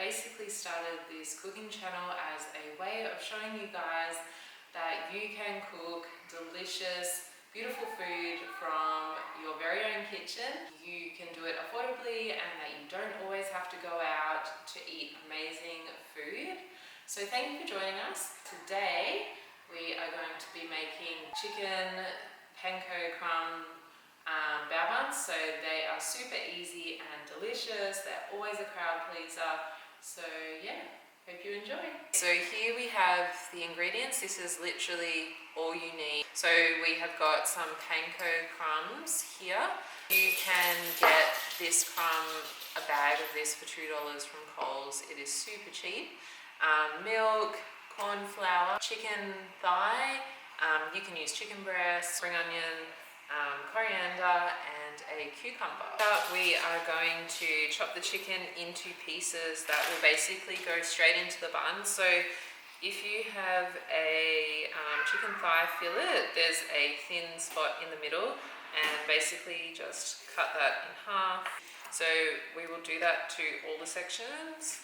basically started this cooking channel as a way of showing you guys that you can cook delicious, beautiful food from your very own kitchen. You can do it affordably and that you don't always have to go out to eat amazing food. So thank you for joining us. Today we are going to be making chicken panko crumb bao buns. So they are super easy and delicious. They're always a crowd pleaser. So yeah, hope you enjoy. So here we have the ingredients. This is literally all you need. So we have got some panko crumbs here. You can get this a bag of this for $2 from Coles. It is super cheap. Milk, corn flour, chicken thigh. You can use chicken breast, spring onion, coriander and a cucumber. We are going to chop the chicken into pieces that will basically go straight into the bun. So if you have a chicken thigh fillet, there's a thin spot in the middle and basically just cut that in half. So we will do that to all the sections.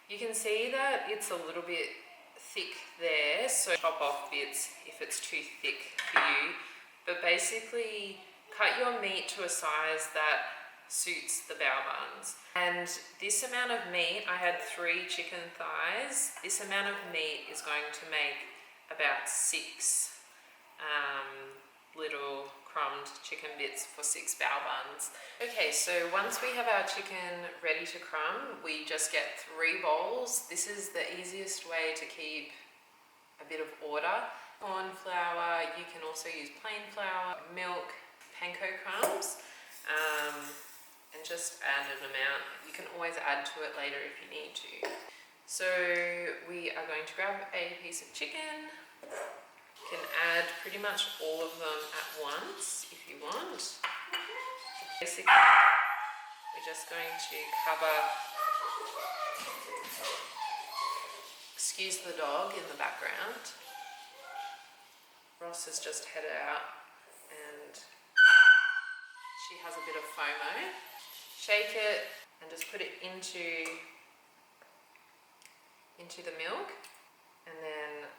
You can see that it's a little bit thick there, so chop off bits if it's too thick for you. But basically cut your meat to a size that suits the bao buns. And this amount of meat, I had 3 chicken thighs. This amount of meat is going to make about 6 little crumbed chicken bits for 6 bao buns. Okay, so once we have our chicken ready to crumb, we just get 3 bowls. This is the easiest way to keep a bit of order. Corn flour, you can also use plain flour, milk, panko crumbs, and just add an amount. You can always add to it later if you need to. So we are going to grab a piece of chicken. You can add pretty much all of them at once if you want. Basically, we're just going to cover, excuse the dog in the background. Ross has just headed out and she has a bit of FOMO. Shake it and just put it into the milk and then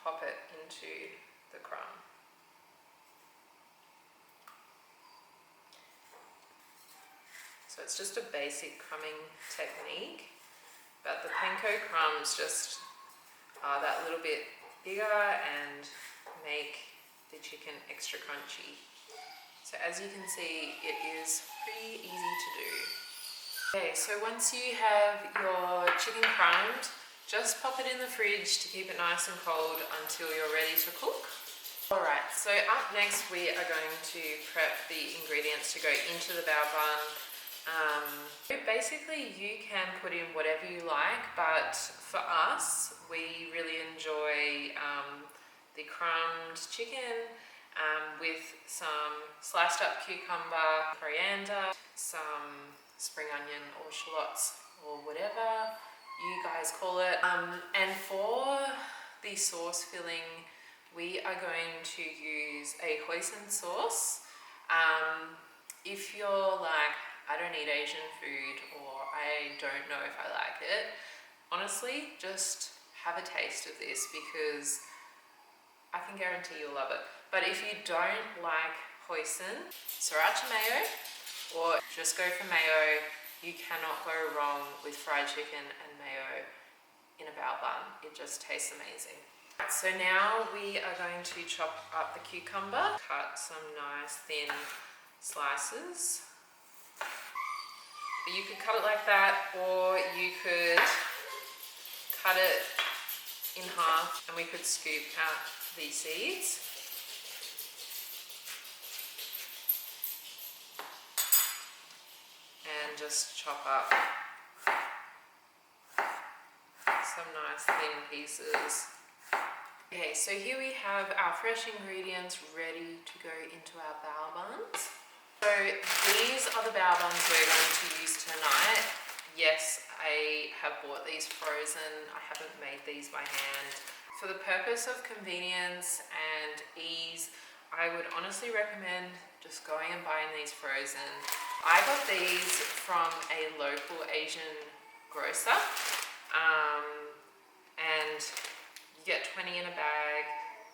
pop it into the crumb. So it's just a basic crumbing technique, but the panko crumbs just are that little bit bigger and make the chicken extra crunchy. So as you can see, it is pretty easy to do. Okay, so once you have your chicken crumbed, just pop it in the fridge to keep it nice and cold until you're ready to cook. Alright, so up next we are going to prep the ingredients to go into the bao bun. Basically you can put in whatever you like, but for us, we really enjoy the crumbed chicken with some sliced up cucumber, coriander, some spring onion or shallots or whatever you guys call it. And for the sauce filling, we are going to use a hoisin sauce. If you're like, I don't eat Asian food or I don't know if I like it, honestly, just have a taste of this because I can guarantee you'll love it. But if you don't like hoisin, sriracha mayo, or just go for mayo. You cannot go wrong with fried chicken and mayo in a bao bun. It just tastes amazing. So now we are going to chop up the cucumber. Cut some nice thin slices. You could cut it like that, or you could cut it in half and we could scoop out the seeds. And just chop up some nice thin pieces. Okay, so here we have our fresh ingredients ready to go into our bao buns. So these are the bao buns we're going to use tonight. Yes, I have bought these frozen. I haven't made these by hand. For the purpose of convenience and ease, I would honestly recommend just going and buying these frozen. I got these from a local Asian grocer, and you get 20 in a bag.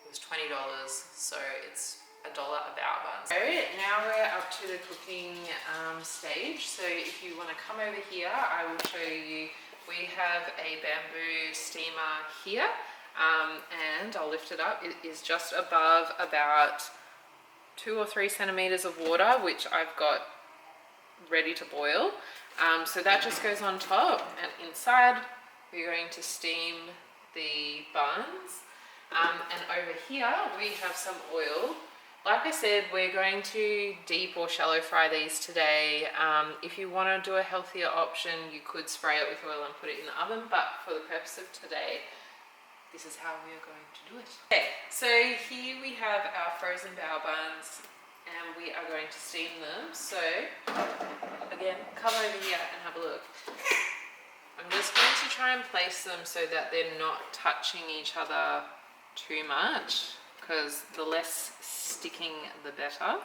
It was $20, so it's $1 a Bao Buns. So now we're up to the cooking stage. So if you want to come over here, I will show you. We have a bamboo steamer here, and I'll lift it up. It is just above about 2 or 3 centimeters of water, which I've got ready to boil. So that just goes on top, and inside we're going to steam the buns. And over here we have some oil. Like I said, we're going to deep or shallow fry these today. If you want to do a healthier option, you could spray it with oil and put it in the oven, but for the purpose of today, this is how we are going to do it. Okay, so here we have our frozen Bao Buns, and we are going to steam them. So again, come over here and have a look. I'm just going to try and place them so that they're not touching each other too much, because the less sticking the better.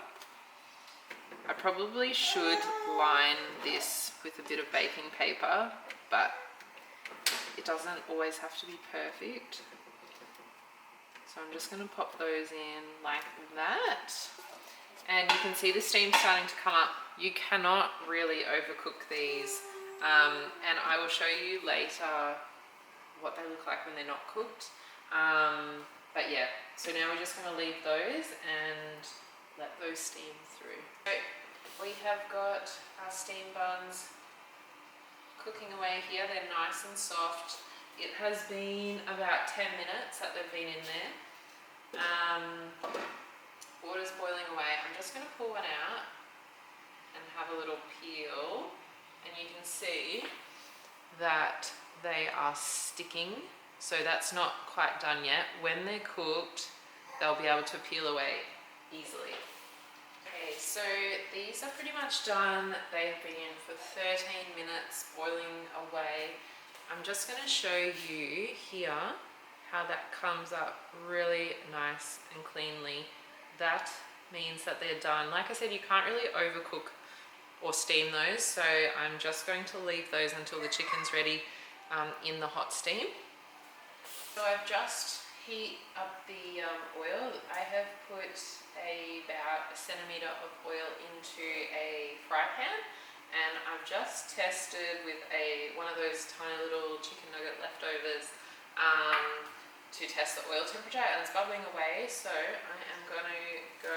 I probably should line this with a bit of baking paper, but it doesn't always have to be perfect. So I'm just going to pop those in like that. And you can see the steam starting to come up. You cannot really overcook these. And I will show you later what they look like when they're not cooked. But yeah, so now we're just going to leave those and let those steam through. So we have got our steam buns cooking away here. They're nice and soft. It has been about 10 minutes that they've been in there. Water's boiling away. I'm just going to pull one out and have a little peel, and you can see that they are sticking, so that's not quite done yet. When they're cooked, they'll be able to peel away easily. Okay, so these are pretty much done. They have been in for 13 minutes boiling away. I'm just going to show you here how that comes up really nice and cleanly. That means that they're done. Like I said, you can't really overcook or steam those, so I'm just going to leave those until the chicken's ready in the hot steam. So I've just heat up the oil. I have put about 1 centimeter of oil into a fry pan, and I've just tested with one of those tiny little chicken nugget leftovers to test the oil temperature, and it's bubbling away. So I am going to go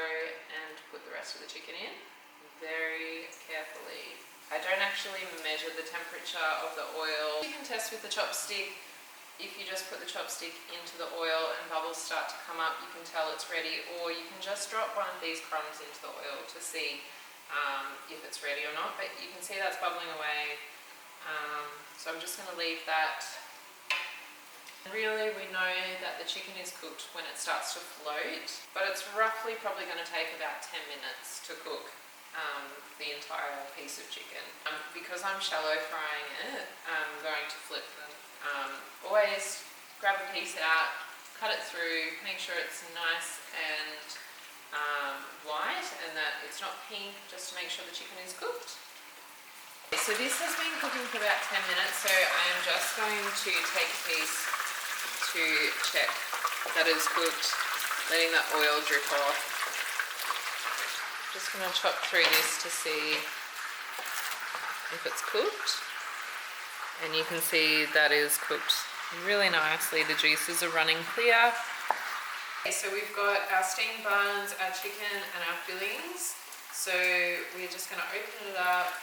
and put the rest of the chicken in very carefully. I don't actually measure the temperature of the oil. You can test with the chopstick. If you just put the chopstick into the oil and bubbles start to come up, you can tell it's ready, or you can just drop one of these crumbs into the oil to see if it's ready or not. But you can see that's bubbling away. So I'm just going to leave that. Really, we know that the chicken is cooked when it starts to float, but it's roughly probably going to take about 10 minutes to cook the entire piece of chicken. Because I'm shallow frying it, I'm going to flip them. Always grab a piece out, cut it through, make sure it's nice and white and that it's not pink, just to make sure the chicken is cooked. So this has been cooking for about 10 minutes, so I am just going to take a piece to check that it's cooked, letting that oil drip off. Just going to chop through this to see if it's cooked, and you can see that is cooked really nicely. The juices are running clear. Okay, so we've got our steamed buns, our chicken and our fillings. So we're just going to open it up,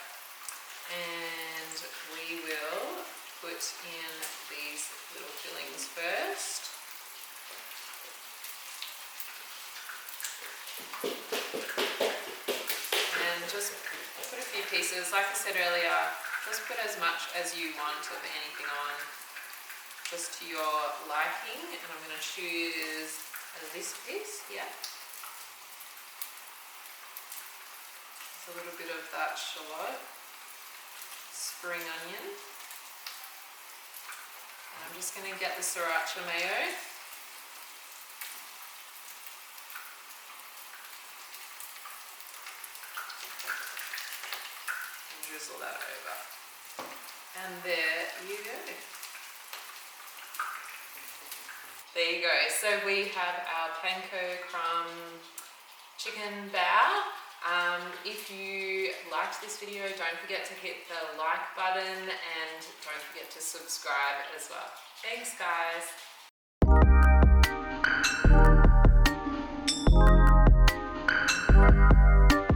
and we will put in these little fillings first. And just put a few pieces. Like I said earlier, just put as much as you want of anything on, just to your liking. And I'm going to choose this piece here. There's a little bit of that shallot, spring onion. I'm just going to get the sriracha mayo. drizzle that over. And there you go. There you go. So we have our panko crumb chicken bao. If you liked this video, don't forget to hit the like button and don't forget to subscribe as well. Thanks guys.